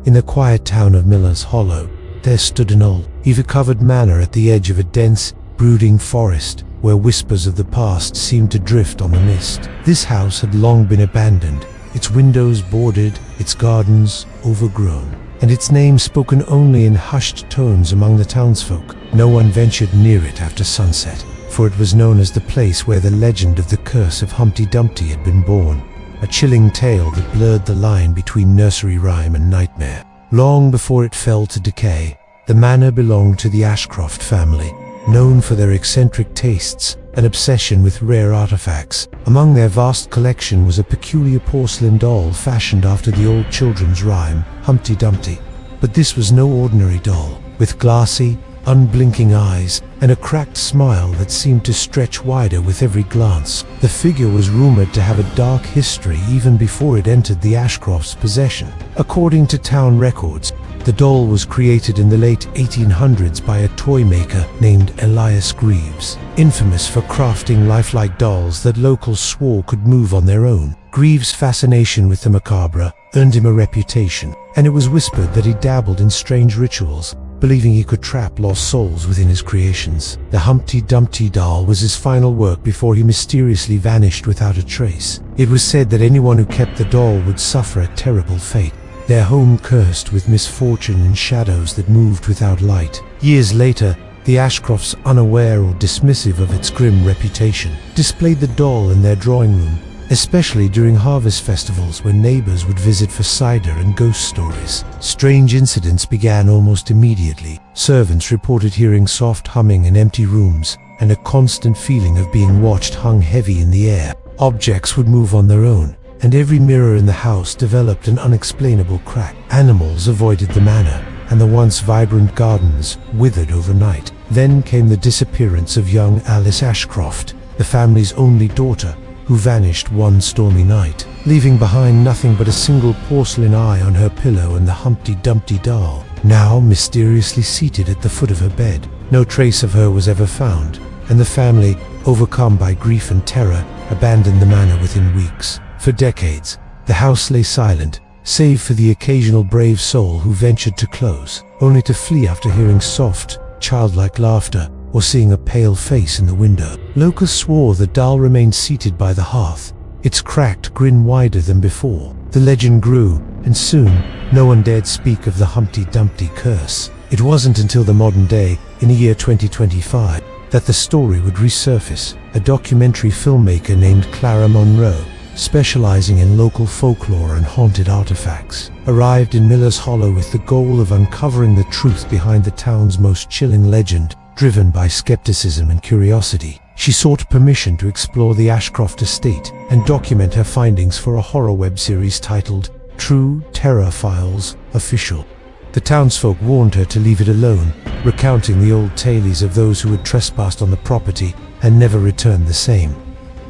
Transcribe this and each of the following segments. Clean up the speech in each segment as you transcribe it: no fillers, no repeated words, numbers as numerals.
In the quiet town of Miller's Hollow, there stood an old, ivy-covered manor at the edge of a dense, brooding forest, where whispers of the past seemed to drift on the mist. This house had long been abandoned, its windows boarded, its gardens overgrown, and its name spoken only in hushed tones among the townsfolk. No one ventured near it after sunset, for it was known as the place where the legend of the curse of Humpty Dumpty had been born, a chilling tale that blurred the line between nursery rhyme and nightmare. Long before it fell to decay, the manor belonged to the Ashcroft family, known for their eccentric tastes and obsession with rare artifacts. Among their vast collection was a peculiar porcelain doll fashioned after the old children's rhyme, Humpty Dumpty. But this was no ordinary doll. With glassy, unblinking eyes and a cracked smile that seemed to stretch wider with every glance, the figure was rumored to have a dark history even before it entered the Ashcrofts' possession. According to town records, the doll was created in the late 1800s by a toy maker named Elias Greaves, infamous for crafting lifelike dolls that locals swore could move on their own. Greaves' fascination with the macabre earned him a reputation, and it was whispered that he dabbled in strange rituals, believing he could trap lost souls within his creations. The Humpty Dumpty doll was his final work before he mysteriously vanished without a trace. It was said that anyone who kept the doll would suffer a terrible fate, their home cursed with misfortune and shadows that moved without light. Years later, the Ashcrofts, unaware or dismissive of its grim reputation, displayed the doll in their drawing room, especially during harvest festivals when neighbors would visit for cider and ghost stories. Strange incidents began almost immediately. Servants reported hearing soft humming in empty rooms, and a constant feeling of being watched hung heavy in the air. Objects would move on their own, and every mirror in the house developed an unexplainable crack. Animals avoided the manor, and the once vibrant gardens withered overnight. Then came the disappearance of young Alice Ashcroft, the family's only daughter, who vanished one stormy night, leaving behind nothing but a single porcelain eye on her pillow and the Humpty Dumpty doll, now mysteriously seated at the foot of her bed. No trace of her was ever found, and the family, overcome by grief and terror, abandoned the manor within weeks. For decades, the house lay silent, save for the occasional brave soul who ventured to close, only to flee after hearing soft, childlike laughter or seeing a pale face in the window. Locals swore the doll remained seated by the hearth, its cracked grin wider than before. The legend grew, and soon, no one dared speak of the Humpty Dumpty curse. It wasn't until the modern day, in the year 2025, that the story would resurface. A documentary filmmaker named Clara Monroe, specializing in local folklore and haunted artifacts, arrived in Miller's Hollow with the goal of uncovering the truth behind the town's most chilling legend. Driven by skepticism and curiosity, she sought permission to explore the Ashcroft estate and document her findings for a horror web series titled True Terror Files Official. The townsfolk warned her to leave it alone, recounting the old tales of those who had trespassed on the property and never returned the same.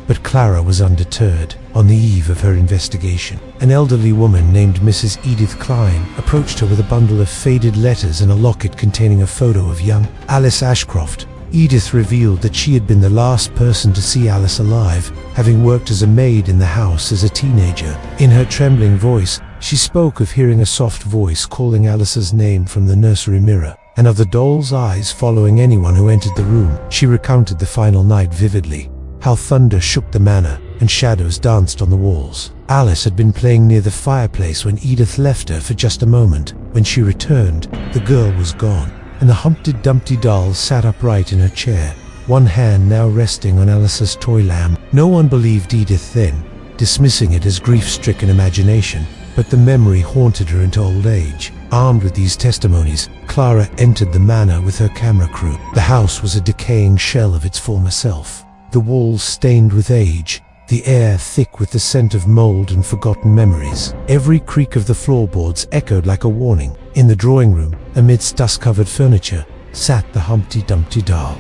But Clara was undeterred. On the eve of her investigation, an elderly woman named Mrs. Edith Klein approached her with a bundle of faded letters and a locket containing a photo of young Alice Ashcroft. Edith revealed that she had been the last person to see Alice alive, having worked as a maid in the house as a teenager. In her trembling voice, she spoke of hearing a soft voice calling Alice's name from the nursery mirror, and of the doll's eyes following anyone who entered the room. She recounted the final night vividly, how thunder shook the manor and shadows danced on the walls. Alice had been playing near the fireplace when Edith left her for just a moment. When she returned, the girl was gone, and the Humpty Dumpty doll sat upright in her chair, one hand now resting on Alice's toy lamb. No one believed Edith then, dismissing it as grief-stricken imagination, but the memory haunted her into old age. Armed with these testimonies, Clara entered the manor with her camera crew. The house was a decaying shell of its former self, the walls stained with age, the air thick with the scent of mold and forgotten memories. Every creak of the floorboards echoed like a warning. In the drawing room, amidst dust-covered furniture, sat the Humpty Dumpty doll.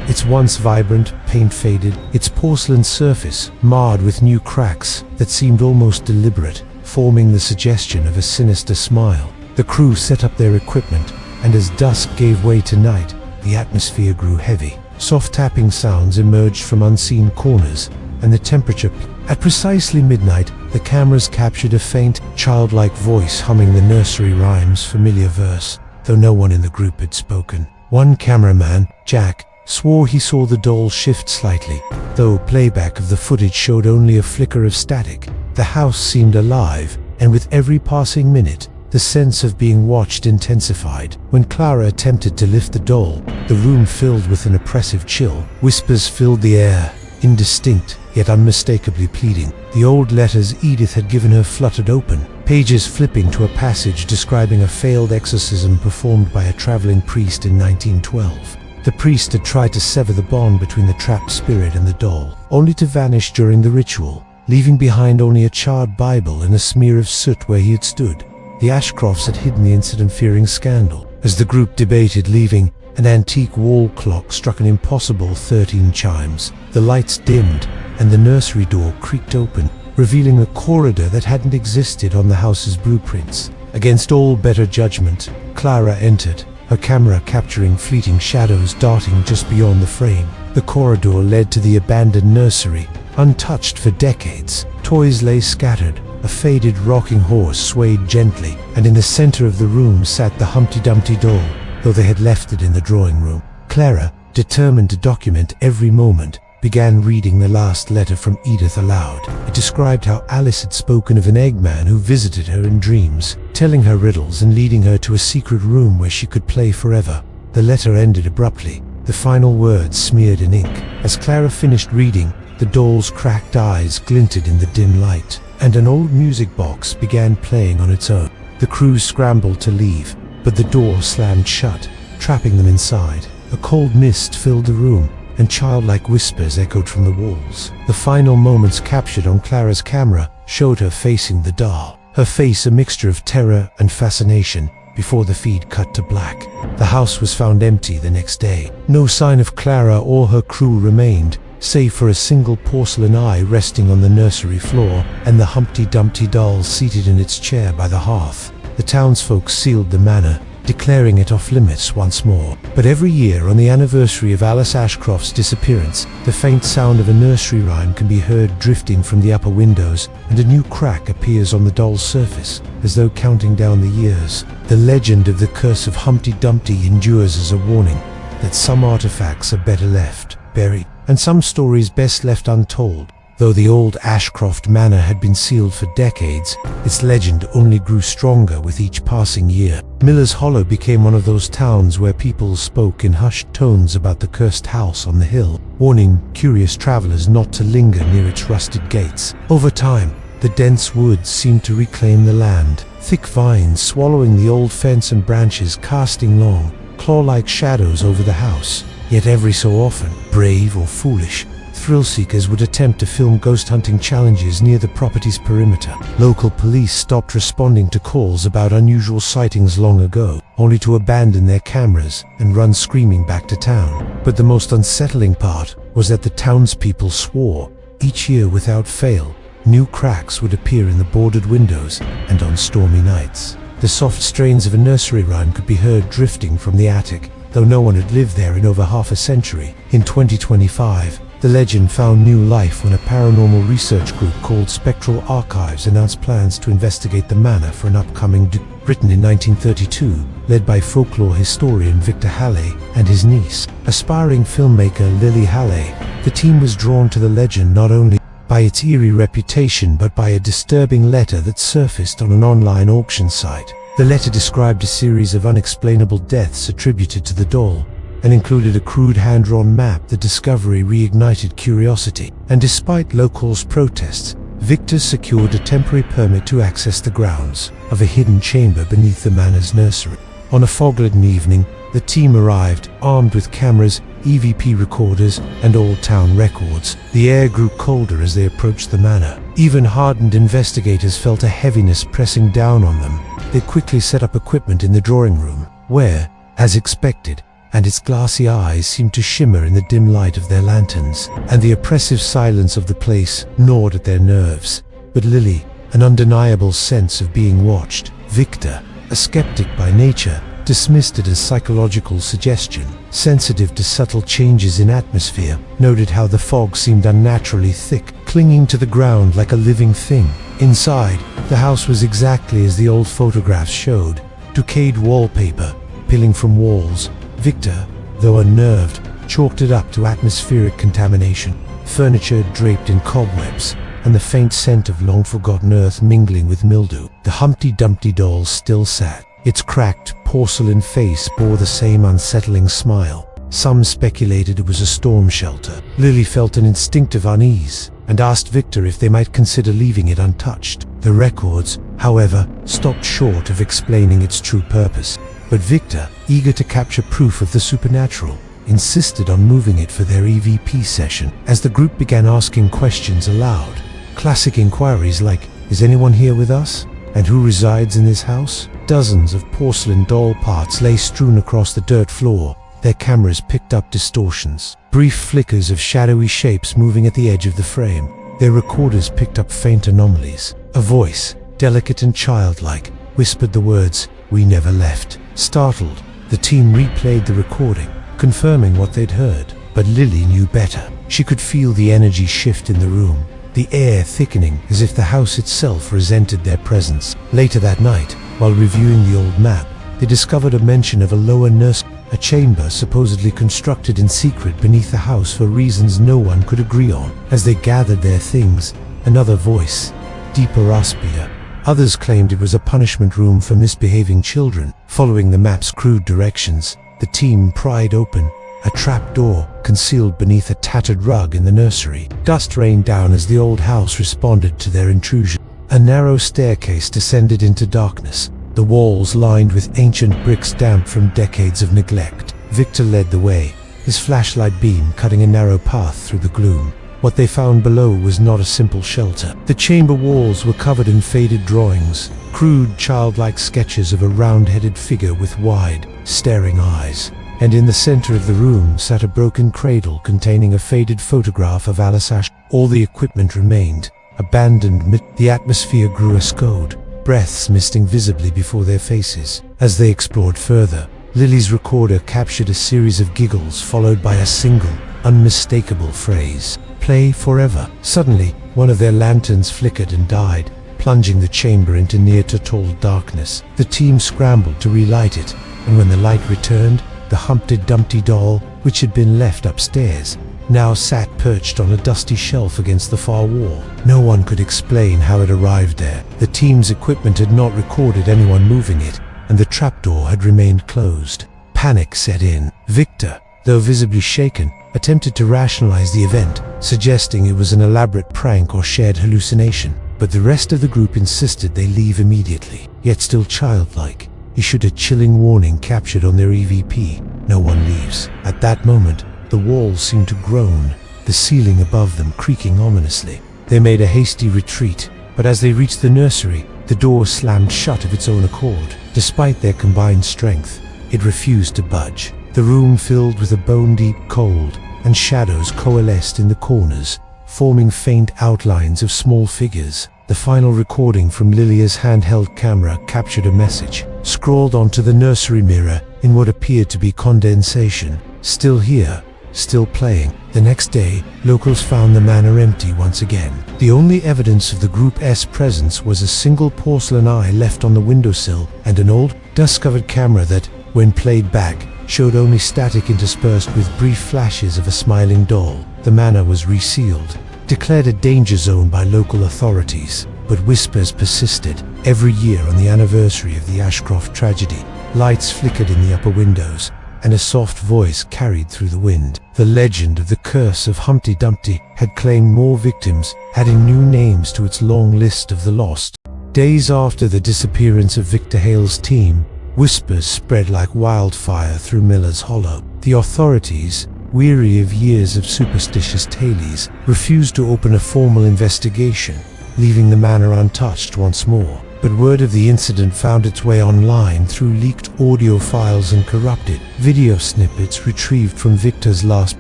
Its once vibrant, paint-faded, its porcelain surface marred with new cracks that seemed almost deliberate, forming the suggestion of a sinister smile. The crew set up their equipment, and as dusk gave way to night, the atmosphere grew heavy. Soft tapping sounds emerged from unseen corners, and the temperature. At precisely midnight, the cameras captured a faint, childlike voice humming the nursery rhyme's familiar verse, though no one in the group had spoken. One cameraman, Jack, swore he saw the doll shift slightly, though playback of the footage showed only a flicker of static. The house seemed alive, and with every passing minute, the sense of being watched intensified. When Clara attempted to lift the doll, the room filled with an oppressive chill. Whispers filled the air, indistinct, yet unmistakably pleading. The old letters Edith had given her fluttered open, pages flipping to a passage describing a failed exorcism performed by a traveling priest in 1912. The priest had tried to sever the bond between the trapped spirit and the doll, only to vanish during the ritual, leaving behind only a charred Bible and a smear of soot where he had stood. The Ashcrofts had hidden the incident fearing scandal. As the group debated leaving, an antique wall clock struck an impossible 13 chimes. The lights dimmed, and the nursery door creaked open, revealing a corridor that hadn't existed on the house's blueprints. Against all better judgment, Clara entered, her camera capturing fleeting shadows darting just beyond the frame. The corridor led to the abandoned nursery, untouched for decades. Toys lay scattered, a faded rocking horse swayed gently, and in the center of the room sat the Humpty Dumpty Doll, though they had left it in the drawing room. Clara, determined to document every moment, began reading the last letter from Edith aloud. It described how Alice had spoken of an Eggman who visited her in dreams, telling her riddles and leading her to a secret room where she could play forever. The letter ended abruptly, the final words smeared in ink. As Clara finished reading, the doll's cracked eyes glinted in the dim light, and an old music box began playing on its own. The crew scrambled to leave, but the door slammed shut, trapping them inside. A cold mist filled the room, and childlike whispers echoed from the walls. The final moments captured on Clara's camera showed her facing the doll, her face a mixture of terror and fascination, before the feed cut to black. The house was found empty the next day. No sign of Clara or her crew remained, save for a single porcelain eye resting on the nursery floor and the Humpty Dumpty doll seated in its chair by the hearth. The townsfolk sealed the manor, declaring it off limits once more. But every year on the anniversary of Alice Ashcroft's disappearance, the faint sound of a nursery rhyme can be heard drifting from the upper windows, and a new crack appears on the doll's surface, as though counting down the years. The legend of the curse of Humpty Dumpty endures as a warning that some artifacts are better left buried, and some stories best left untold. Though the old Ashcroft Manor had been sealed for decades, its legend only grew stronger with each passing year. Miller's Hollow became one of those towns where people spoke in hushed tones about the cursed house on the hill, warning curious travelers not to linger near its rusted gates. Over time, the dense woods seemed to reclaim the land, thick vines swallowing the old fence and branches casting long, claw-like shadows over the house. Yet every so often, brave or foolish, thrill-seekers would attempt to film ghost hunting challenges near the property's perimeter. Local police stopped responding to calls about unusual sightings long ago, only to abandon their cameras and run screaming back to town. But the most unsettling part was that the townspeople swore, each year without fail, new cracks would appear in the boarded windows and on stormy nights. The soft strains of a nursery rhyme could be heard drifting from the attic, though no one had lived there in over half a century. In 2025, the legend found new life when a paranormal research group called Spectral Archives announced plans to investigate the manor for an upcoming written in 1932, led by folklore historian Victor Halley and his niece, aspiring filmmaker Lily Halley. The team was drawn to the legend not only by its eerie reputation but by a disturbing letter that surfaced on an online auction site. The letter described a series of unexplainable deaths attributed to the doll, and included a crude hand-drawn map. The discovery reignited curiosity, and despite locals' protests, Victor secured a temporary permit to access the grounds of a hidden chamber beneath the manor's nursery. On a fog-laden evening, the team arrived, armed with cameras, EVP recorders, and old-town records. The air grew colder as they approached the manor. Even hardened investigators felt a heaviness pressing down on them. They quickly set up equipment in the drawing room, where, as expected, and its glassy eyes seemed to shimmer in the dim light of their lanterns, and the oppressive silence of the place gnawed at their nerves. But Lily, an undeniable sense of being watched. Victor, a skeptic by nature, dismissed it as psychological suggestion. Sensitive to subtle changes in atmosphere, noted how the fog seemed unnaturally thick, clinging to the ground like a living thing. Inside, the house was exactly as the old photographs showed. Decayed wallpaper, peeling from walls. Victor, though unnerved, chalked it up to atmospheric contamination. Furniture draped in cobwebs, and the faint scent of long-forgotten earth mingling with mildew. The Humpty Dumpty Doll still sat. Its cracked porcelain face bore the same unsettling smile. Some speculated it was a storm shelter. Lily felt an instinctive unease and asked Victor if they might consider leaving it untouched. The records, however, stopped short of explaining its true purpose. But Victor, eager to capture proof of the supernatural, insisted on moving it for their EVP session. As the group began asking questions aloud, classic inquiries like, "Is anyone here with us? And who resides in this house?" Dozens of porcelain doll parts lay strewn across the dirt floor. Their cameras picked up distortions, brief flickers of shadowy shapes moving at the edge of the frame. Their recorders picked up faint anomalies. A voice, delicate and childlike, whispered the words, "We never left." Startled, the team replayed the recording, confirming what they'd heard. But Lily knew better. She could feel the energy shift in the room, the air thickening as if the house itself resented their presence. Later that night, while reviewing the old map, they discovered a mention of a lower nursery, a chamber supposedly constructed in secret beneath the house for reasons no one could agree on. As they gathered their things, another voice, deeper, raspier. Others claimed it was a punishment room for misbehaving children. Following the map's crude directions, the team pried open a trap door concealed beneath a tattered rug in the nursery. Dust rained down as the old house responded to their intrusion. A narrow staircase descended into darkness, the walls lined with ancient bricks damp from decades of neglect. Victor led the way, his flashlight beam cutting a narrow path through the gloom. What they found below was not a simple shelter. The chamber walls were covered in faded drawings, crude childlike sketches of a round-headed figure with wide, staring eyes. And in the center of the room sat a broken cradle containing a faded photograph of Alice Ashcroft. All the equipment remained, abandoned. The atmosphere grew ascode, breaths misting visibly before their faces. As they explored further, Lily's recorder captured a series of giggles followed by a single, unmistakable phrase, "Play forever." Suddenly, one of their lanterns flickered and died, plunging the chamber into near-total darkness. The team scrambled to relight it, and when the light returned, the Humpty Dumpty doll, which had been left upstairs, now sat perched on a dusty shelf against the far wall. No one could explain how it arrived there. The team's equipment had not recorded anyone moving it, and the trapdoor had remained closed. Panic set in. Victor, though visibly shaken, attempted to rationalize the event, suggesting it was an elaborate prank or shared hallucination. But the rest of the group insisted they leave immediately. Yet still childlike, issued a chilling warning captured on their EVP. No one leaves. At that moment, the walls seemed to groan, the ceiling above them creaking ominously. They made a hasty retreat, but as they reached the nursery, the door slammed shut of its own accord. Despite their combined strength, it refused to budge. The room filled with a bone-deep cold, and shadows coalesced in the corners, forming faint outlines of small figures. The final recording from Lilia's handheld camera captured a message, scrawled onto the nursery mirror in what appeared to be condensation. "Still here, still playing." The next day, locals found the manor empty once again. The only evidence of the group's presence was a single porcelain eye left on the windowsill and an old, dust-covered camera that, when played back, showed only static interspersed with brief flashes of a smiling doll. The manor was resealed, declared a danger zone by local authorities, but whispers persisted. Every year on the anniversary of the Ashcroft tragedy, lights flickered in the upper windows, and a soft voice carried through the wind. The legend of the curse of Humpty Dumpty had claimed more victims, adding new names to its long list of the lost. Days after the disappearance of Victor Hale's team, whispers spread like wildfire through Miller's Hollow. The authorities, weary of years of superstitious tales, refused to open a formal investigation, leaving the manor untouched once more. But word of the incident found its way online through leaked audio files and corrupted video snippets retrieved from Victor's last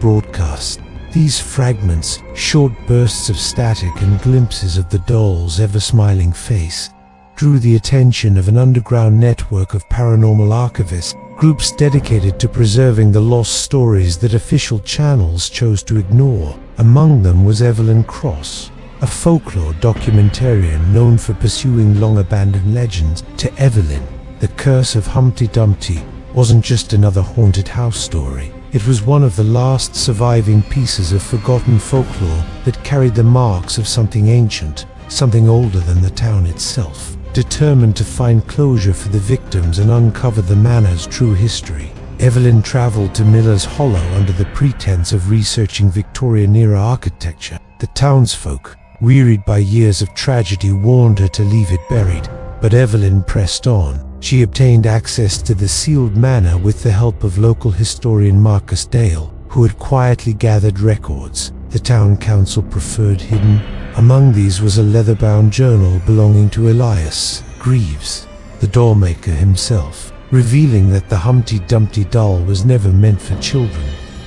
broadcast. These fragments, short bursts of static and glimpses of the doll's ever-smiling face, drew the attention of an underground network of paranormal archivists, groups dedicated to preserving the lost stories that official channels chose to ignore. Among them was Evelyn Cross, a folklore documentarian known for pursuing long-abandoned legends. To Evelyn, the curse of Humpty Dumpty wasn't just another haunted house story. It was one of the last surviving pieces of forgotten folklore that carried the marks of something ancient, something older than the town itself. Determined to find closure for the victims and uncover the manor's true history, Evelyn traveled to Miller's Hollow under the pretense of researching Victorian-era architecture. The townsfolk, wearied by years of tragedy, warned her to leave it buried, but Evelyn pressed on. She obtained access to the sealed manor with the help of local historian Marcus Dale, who had quietly gathered records the town council preferred hidden. Among these was a leather-bound journal belonging to Elias Greaves, the dollmaker himself, revealing that the Humpty Dumpty doll was never meant for children.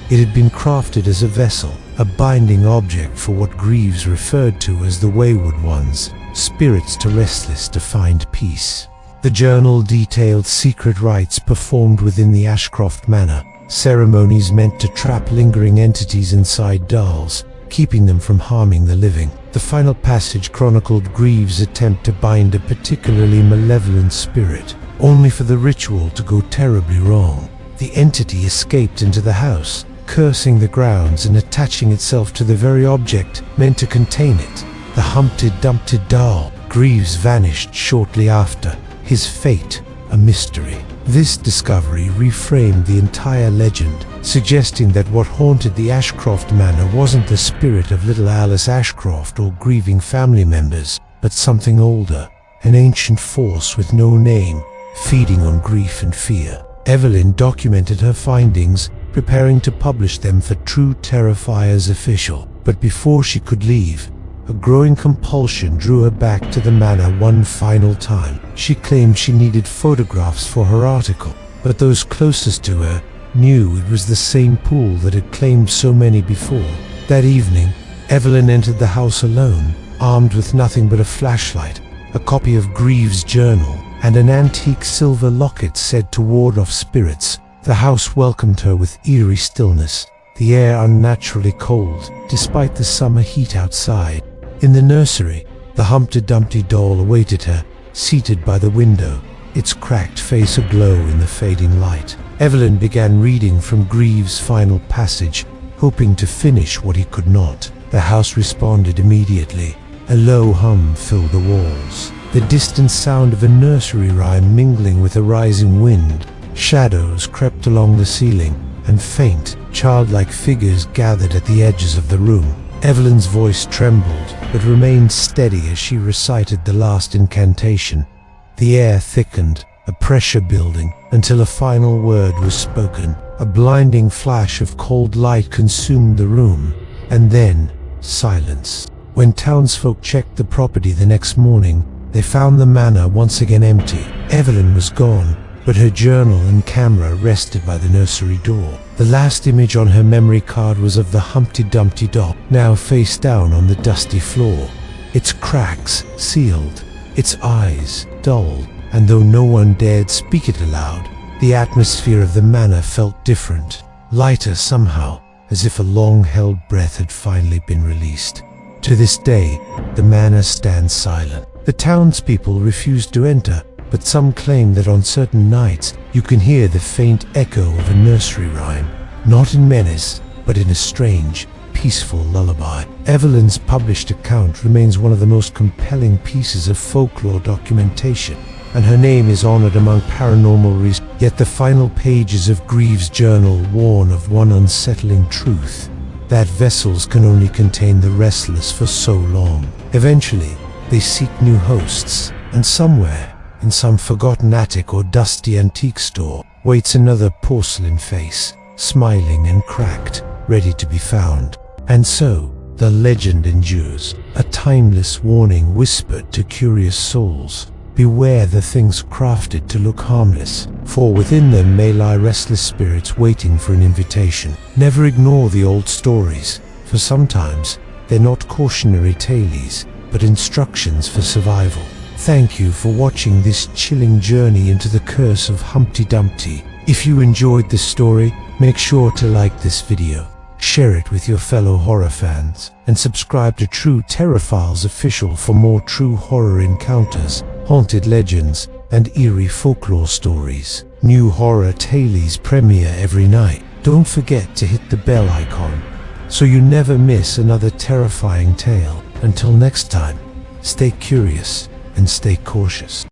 It had been crafted as a vessel, a binding object for what Greaves referred to as the wayward ones, spirits too restless to find peace. The journal detailed secret rites performed within the Ashcroft Manor, ceremonies meant to trap lingering entities inside dolls, keeping them from harming the living. The final passage chronicled Greaves' attempt to bind a particularly malevolent spirit, only for the ritual to go terribly wrong. The entity escaped into the house, cursing the grounds and attaching itself to the very object meant to contain it, the Humpty Dumpty doll. Greaves vanished shortly after, his fate a mystery. This discovery reframed the entire legend, suggesting that what haunted the Ashcroft Manor wasn't the spirit of little Alice Ashcroft or grieving family members, but something older, an ancient force with no name, feeding on grief and fear. Evelyn documented her findings, preparing to publish them for True Terrify's official. But before she could leave, a growing compulsion drew her back to the manor one final time. She claimed she needed photographs for her article, but those closest to her knew it was the same pool that had claimed so many before. That evening, Evelyn entered the house alone, armed with nothing but a flashlight, a copy of Greaves' journal, and an antique silver locket said to ward off spirits. The house welcomed her with eerie stillness, the air unnaturally cold, despite the summer heat outside. In the nursery, the Humpty Dumpty doll awaited her, seated by the window, its cracked face aglow in the fading light. Evelyn began reading from Greaves' final passage, hoping to finish what he could not. The house responded immediately. A low hum filled the walls, the distant sound of a nursery rhyme mingling with a rising wind. Shadows crept along the ceiling, and faint, childlike figures gathered at the edges of the room. Evelyn's voice trembled, but remained steady as she recited the last incantation. The air thickened, a pressure building, until a final word was spoken. A blinding flash of cold light consumed the room, and then silence. When townsfolk checked the property the next morning, they found the manor once again empty. Evelyn was gone, but her journal and camera rested by the nursery door. The last image on her memory card was of the Humpty Dumpty doll, now face down on the dusty floor, its cracks sealed, its eyes dulled, and though no one dared speak it aloud, the atmosphere of the manor felt different, lighter somehow, as if a long-held breath had finally been released. To this day, the manor stands silent. The townspeople refuse to enter, but some claim that on certain nights you can hear the faint echo of a nursery rhyme, not in menace, but in a strange, peaceful lullaby. Evelyn's published account remains one of the most compelling pieces of folklore documentation, and her name is honored among paranormal research. Yet the final pages of Greaves' journal warn of one unsettling truth, that vessels can only contain the restless for so long. Eventually, they seek new hosts, and somewhere, in some forgotten attic or dusty antique store, waits another porcelain face, smiling and cracked, ready to be found. And so, the legend endures, a timeless warning whispered to curious souls. Beware the things crafted to look harmless, for within them may lie restless spirits waiting for an invitation. Never ignore the old stories, for sometimes they're not cautionary tales, but instructions for survival. Thank you for watching this chilling journey into the curse of Humpty Dumpty. If you enjoyed this story, make sure to like this video, share it with your fellow horror fans, and subscribe to True Terrifiles Official for more true horror encounters, haunted legends, and eerie folklore stories. New horror tales premiere every night. Don't forget to hit the bell icon so you never miss another terrifying tale. Until next time, stay curious and stay cautious.